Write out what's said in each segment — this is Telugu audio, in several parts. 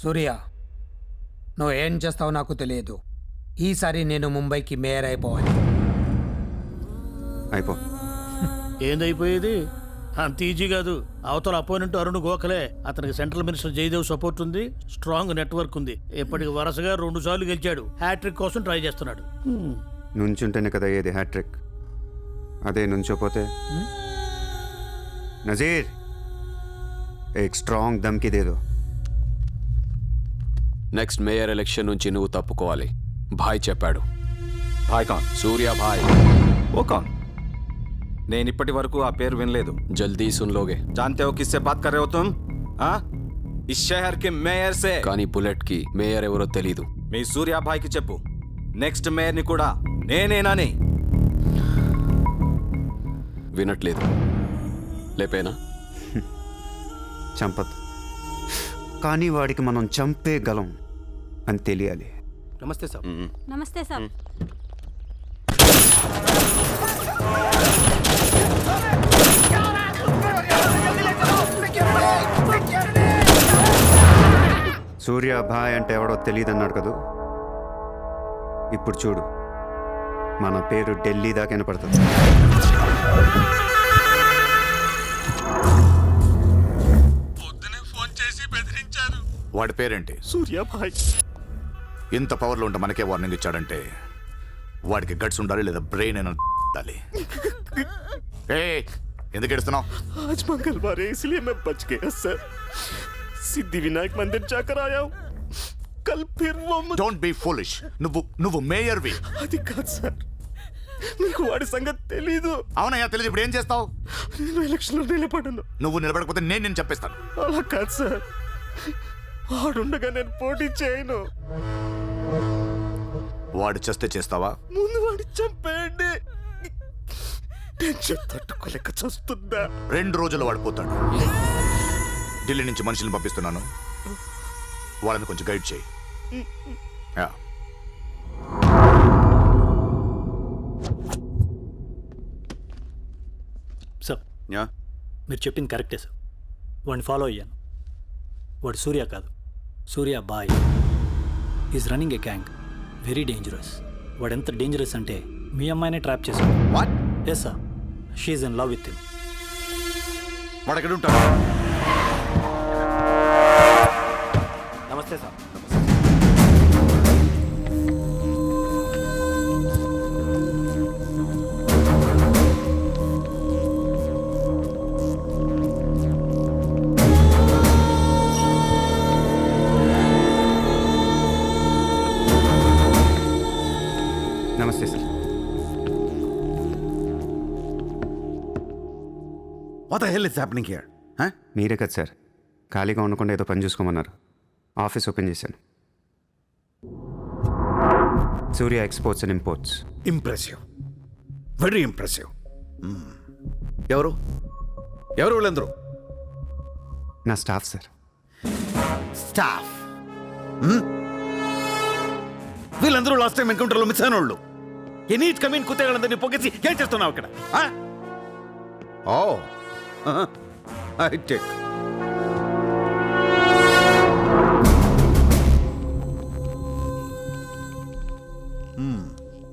సూర్య, నువ్వు ఏం చేస్తావో నాకు తెలియదు. ఈసారి నేను ముంబైకి మేయర్ అయిపోవాలి. అయిపో. ఏందైపోయేది? అంత ఈజీ కాదు. అవతల అపోనెంట్ అరుణ్ గోఖలే. అతనికి సెంట్రల్ మినిస్టర్ జయదేవ్ సపోర్ట్ ఉంది, స్ట్రాంగ్ నెట్వర్క్ ఉంది. ఇప్పటికి వరుసగా 2 సార్లు గెలిచాడు. హ్యాట్రిక్ కోసం ట్రై చేస్తున్నాడు. నుంచుంటేనే కదా ఏది హ్యాట్రిక్. అదే నుంచోపోతే నజీర్ एक स्ट्रांग धमकी दे दो. నెక్స్ట్ మేయర్ ఎలక్షన్ నుంచి నువ్వు తప్పుకోవాలి. భాయ్ చెప్పాడు. భాయ్ కాన్? సూర్య భాయ్. ఓ కాన్? నేను ఇప్పటి వరకు ఆ పేరు వినలేదు. జల్దీ సున్ లోగే. जानते हो किससे बात कर रहे हो तुम? हाँ, इस शहर के మేయర్ से. కానీ బుల్లెట్ కి మేయర్ ఎవరో తెలీదు. మీ సూర్య భాయ్కి చెప్పు, నెక్స్ట్ మేయర్ని కూడా నేనేనని. వినట్లేదు. లేపేనా? చంపదు, కానీ వాడికి మనం చంపేయగలం అని తెలియాలి. నమస్తే సార్. నమస్తే సార్. సూర్య భాయ్ అంటే ఎవడో తెలియదు అన్నాడు కదూ. ఇప్పుడు చూడు, మన పేరు ఢిల్లీ దాకా వినపడుతుంది. వాడి పేరేంటి? సూర్య భాయ్. ఇంత పవర్లో ఉంటే మనకే వార్నింగ్ ఇచ్చాడంటే వాడికి గట్స్ ఉండాలి, లేదా బ్రెయిన్ అయినా ఉండాలి. ఎందుకు ఎడుస్తున్నావు? आज मंगलवार है इसलिए मैं बच गया सर. सिद्धिविनायक मंदिर जाकर आया हूँ. कल फिर वो డోంట్ బీ ఫూలిష్. నువ్వు మేయర్వి. అది కాదు సార్, మీకు వాడి సంగతి తెలీదు. అవునయ్యా, తెలియదు. ఇప్పుడు ఏం చేస్తావు? నేను ఎలక్షన్లో నిలబడను. నువ్వు నిలబడకపోతే నేను చెప్పేస్తాను. అలా కాదు సార్, వాడుండగా నేను పోటీ చేయను. వాడు చేస్తే చేస్తావా? ముందు వాడి చంపేయండి. టెన్షన్ తట్టుకోలేక చూస్తుందా. 2 రోజుల్లో వాడిపోతాడు. ఢిల్లీ నుంచి మనుషులను పంపిస్తున్నాను, వాళ్ళని కొంచెం గైడ్ చేయి. సార్, మీరు చెప్పింది కరెక్టే సార్. వాడిని ఫాలో అయ్యాను. వాడు సూర్య కాదు, Surya boy. Is running a gang, very dangerous. వాడు ఎంత డేంజరస్ అంటే మీ అమ్మాయినే ట్రాప్ చేశాడు. What? Yes sir, she's in love with him. వాడు ఎక్కడ ఉంటాడు? నమస్తే సార్. నమస్తే sir. What the hell is happening here? మీరే కదా సార్ ఖాళీగా ఉండకుండా ఏదో పని చూసుకోమన్నారు. ఆఫీస్ ఓపెన్ చేశాను. Surya exports and imports. Impressive, very impressive. ఎవరు ఎవరు వీళ్ళందరూ? నా స్టాఫ్ సార్. స్టాఫ్? వీళ్ళందరూ లాస్ట్ టైం ఎన్కౌంటర్లో మిస్ అయిన వాళ్ళు. ఎనీట్ కమీన్ కుత్తేగాళ్ళందరినీ పొగేసి ఏం చేస్తున్నావు అక్కడ? ఓ హైటెక్.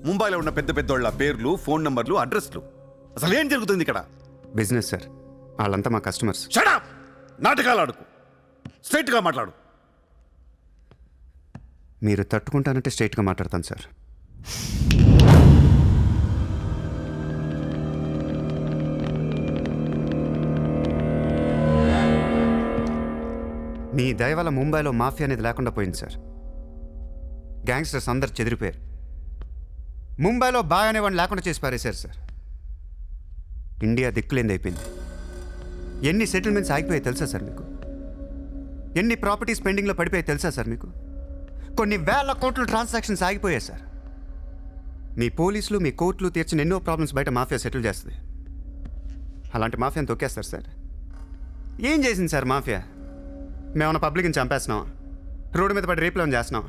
ముంబైలో ఉన్న పెద్ద పెద్దోళ్ళ పేర్లు, ఫోన్ నంబర్లు, అడ్రస్లు. అసలు ఏం జరుగుతుంది ఇక్కడ? బిజినెస్ సార్, వాళ్ళంతా మా కస్టమర్స్. Shut up! నాటకాలు ఆడుకు, స్ట్రైట్గా మాట్లాడు. మీరు తట్టుకుంటానంటే స్ట్రైట్గా మాట్లాడతాను సార్. మీ దయ వల్ల ముంబైలో మాఫియా అనేది లేకుండా పోయింది సార్. గ్యాంగ్స్టర్స్ అందరు చెదిరిపోయారు. ముంబైలో బాయ్ అనేవాడిని లేకుండా చేసి పారేశారు సార్. ఇండియా దిక్కులేంది అయిపోయింది. ఎన్ని సెటిల్మెంట్స్ ఆగిపోయాయి తెలుసా సార్ మీకు? ఎన్ని ప్రాపర్టీస్ పెండింగ్లో పడిపోయాయి తెలుసా సార్ మీకు? కొన్ని వేల కోట్ల ట్రాన్సాక్షన్స్ ఆగిపోయాయి సార్. మీ పోలీసులు, మీ కోర్టులు తీర్చిన ఎన్నో ప్రాబ్లమ్స్ బయట మాఫియా సెటిల్ చేస్తుంది. అలాంటి మాఫియాని తొక్కేస్తారు సార్. ఏం చేసింది సార్ మాఫియా? మేమన్నా పబ్లిక్ని చంపేస్తున్నాం, రోడ్డు మీద పడి రేపులో చేస్తున్నాం?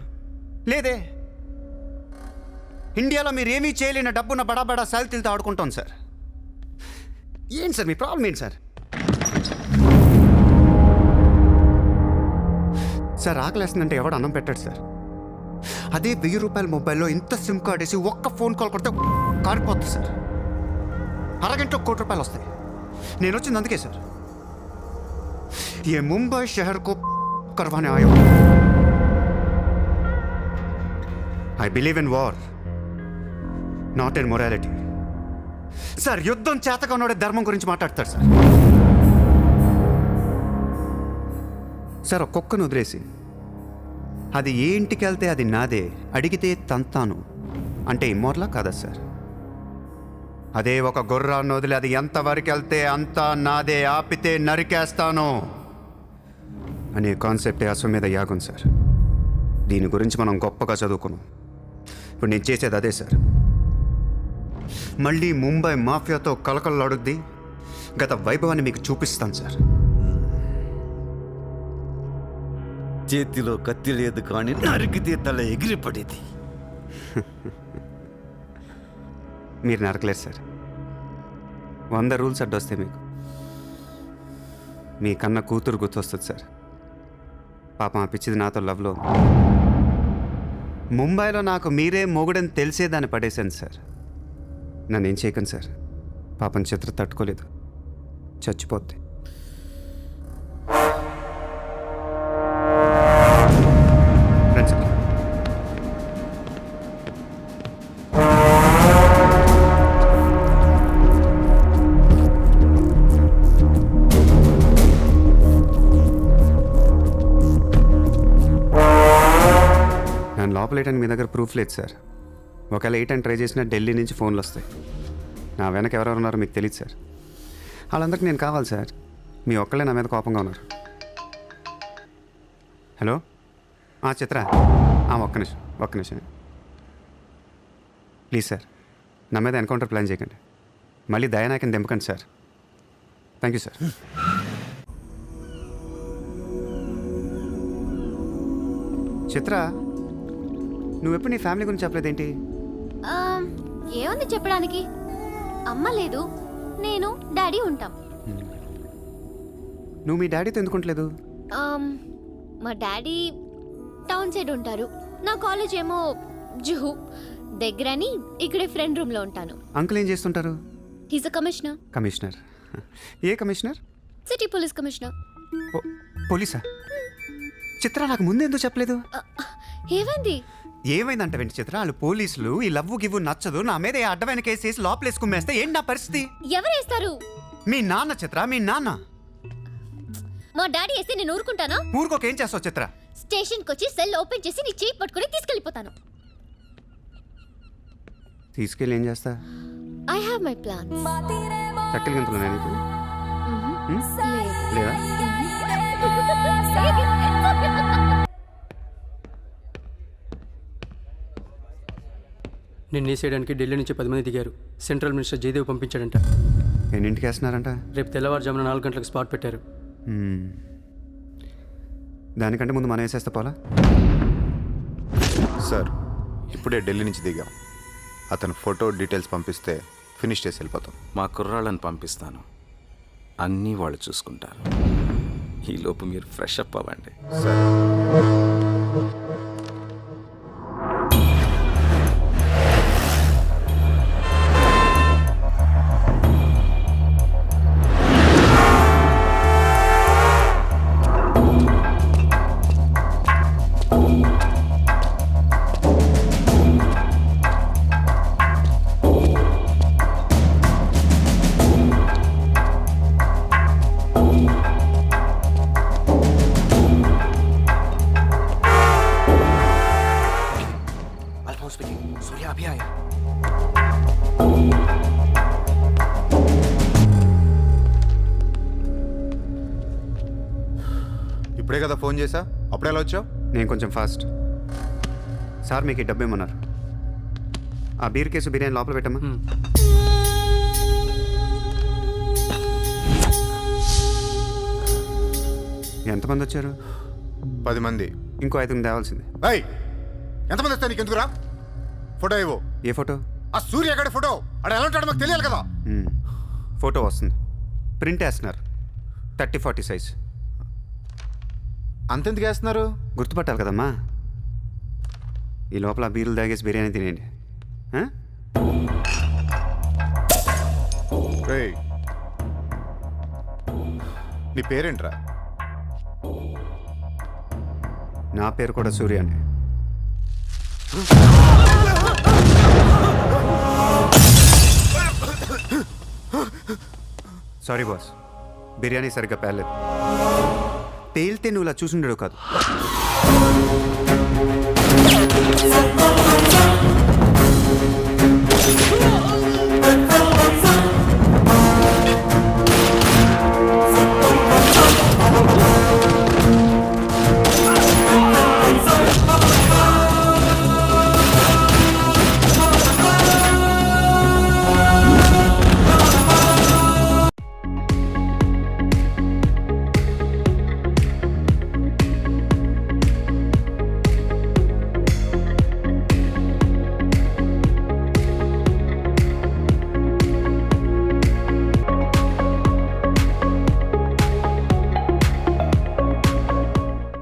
లేదే. ఇండియాలో మీరు ఏమీ చేయలేని డబ్బున్న బడా సాల్తీలతో ఆడుకుంటాం సార్. ఏంటి సార్ మీ ప్రాబ్లం ఏంటి సార్? సార్ ఆకలేస్తుందంటే ఎవడు అన్నం పెట్టాడు సార్. అదే 1000 రూపాయల మొబైల్లో ఇంత సిమ్ కార్డ్ వేసి ఒక్క ఫోన్ కాల్ కొడితే కారిపోతుంది సార్. అరగంటలో 1 కోటి రూపాయలు వస్తాయి. నేను వచ్చింది అందుకే సార్. ఏ ముంబై షహర్ కో కర్వానే ఆయో. I believe in war, not in morality. Sir యుద్ధం చేతగా ఉన్నోడే ధర్మం గురించి మాట్లాడతారు సార్. సార్ ఒక కుక్కను వదిలేసి అది ఏ ఇంటికి వెళ్తే అది నాదే, అడిగితే తంతాను అంటే ఇమ్మోర్లా కాదా సార్? అదే ఒక గుర్రాన్ని వదిలి అది ఎంతవరకు వెళ్తే అంతా నాదే, ఆపితే నరికేస్తాను అనే కాన్సెప్టే అశ్వమేధ యాగం సార్. దీని గురించి మనం గొప్పగా చదువుకున్నాం. ఇప్పుడు నేను చేసేది అదే సార్. మళ్ళీ ముంబై మాఫియాతో కలకలలాడుద్ది గత వైభవాన్ని మీకు చూపిస్తాను సార్. చేతిలో కత్తి లేదు కానీ నరికితే తల ఎగిరిపడేది. మీరు నరకలేరు సార్. 100 రూల్స్ అడ్డొస్తాయి మీకు. మీ కన్న కూతురు గుర్తొస్తుంది సార్. పాపం ఆ పిచ్చిది నాతో లవ్లో ఉంది. ముంబైలో నాకు మీరే మొగుడని తెలిసేదాన్ని పడేశాను సార్. నన్ను ఏం చేయకండి సార్. పాపం చిత్ర తట్టుకోలేదు, చచ్చిపోద్ది. రండి సార్. నన్ను లోపలేయడానికి మీ దగ్గర ప్రూఫ్ లేదు సార్. ఒకవేళ 8 అని ట్రై చేసినా ఢిల్లీ నుంచి ఫోన్లు వస్తాయి. నా వెనక ఎవరెవరు ఉన్నారో మీకు తెలియదు సార్. వాళ్ళందరికీ నేను కావాలి సార్. మీ ఒక్కళ్ళే నా మీద కోపంగా ఉన్నారు. హలో చిత్ర, ఒక్క నిమిషం ప్లీజ్ సార్. నా మీద ఎన్కౌంటర్ ప్లాన్ చేయకండి. మళ్ళీ దయానాయకని దింపకండి sir. Thank you sir. Chitra, నువ్వెప్పుడు నీ ఫ్యామిలీ గురించి చెప్పలేదేంటి? ఏముంది చెప్పడానికి? అమ్మ లేదు, నేను డాడీ ఉంటాం. నువ్వు మీ డాడీతో ఎందుకుంటలేదు? మా డాడీ టౌన్ సైడ్ ఉంటారు. నా కాలేజ్ ఏమో జుహు దగ్గరని ఇక్కడే ఫ్రెండ్ రూమ్ లో ఉంటాను. అంకుల్ ఏం చేస్తుంటారు? He's a commissioner. కమిషనర్? ఏ కమిషనర్? City police commissioner. పోలీసా? చిత్ర, నాకు ముందు ఎందుకు చెప్పలేదు? ఏమైంది? ఏమైందంట వెంటి చిత్ర? వాళ్ళు పోలీసులు ఈ లవ్వు గివ్వు నచ్చదు, నా మీద ఏ అడ్డమైన కేసు వేసి లోపలేసి కుమ్మేస్తే ఏంటి నా పరిస్థితి? ఎవరేస్తారు? మీ నాన్న చిత్ర, మీ నాన్న. మా డాడీ వేస్తే నేను ఊరుకుంటానా? ఊరుకోకేం చేస్తావు చిత్ర? స్టేషన్కి వచ్చి సెల్ ఓపెన్ చేసి నీ చేయి పట్టుకుని తీసుకెళ్ళిపోతాను. తీసుకెళ్ళి ఏం చేస్తా? I have my plans. చక్కలు గంతులు నీకు లేదా? నిన్ను వేసేయడానికి ఢిల్లీ నుంచి 10 మంది దిగారు. సెంట్రల్ మినిస్టర్ జయదేవ్ పంపించాడంట. ఎన్నింటికి వేస్తున్నారంట? రేపు తెల్లవారుజామున 4 గంటలకు స్పాట్ పెట్టారు. దానికంటే ముందు మనం వేసేస్తే పోలా? సార్, ఇప్పుడే ఢిల్లీ నుంచి దిగాం. అతను ఫోటో డీటెయిల్స్ పంపిస్తే ఫినిష్ చేసి వెళ్ళిపోతాం. మా కుర్రాళ్ళని పంపిస్తాను, అన్నీ వాళ్ళు చూసుకుంటారు. ఈలోపు మీరు ఫ్రెష్ అప్ అవ్వండి. సార్, ఇప్పుడే కదా ఫోన్ చేసా, అప్పుడే ఎలా వచ్చావు? నేను కొంచెం ఫాస్ట్. సార్ మీకు ఈ డబ్బు ఏమన్నారు? ఆ బీర్ కేసు బిర్యానీ లోపల పెట్టమ్మా. ఎంతమంది వచ్చారు? 10 మంది. ఇంకో 5 తేవాల్సింది. ఎంతమంది వస్తాయి నీకు ఎందుకురా? ఫోటో ఇవ్వు. ఏ ఫోటో? ఆ సూర్యగడి ఫోటో. అక్కడ ఎలా ఉంటాడో మాకు తెలియాలి కదా. ఫోటో వస్తుంది, ప్రింట్ వేస్తున్నారు, 30-40 సైజ్. అంతెందుకు వేస్తున్నారు? గుర్తుపట్టాలి కదమ్మా. ఈ లోపల బీర్లు తాగేసి బిర్యానీ తినేయండి. ఆ? రేయ్, నీ పేరేంట్రా? నా పేరు కూడా సూర్యానే. సారీ బాస్, బిర్యానీ సరిగ్గా పేర్లేదు. పేలితే నువ్వు ఇలా చూసుండడు కాదు.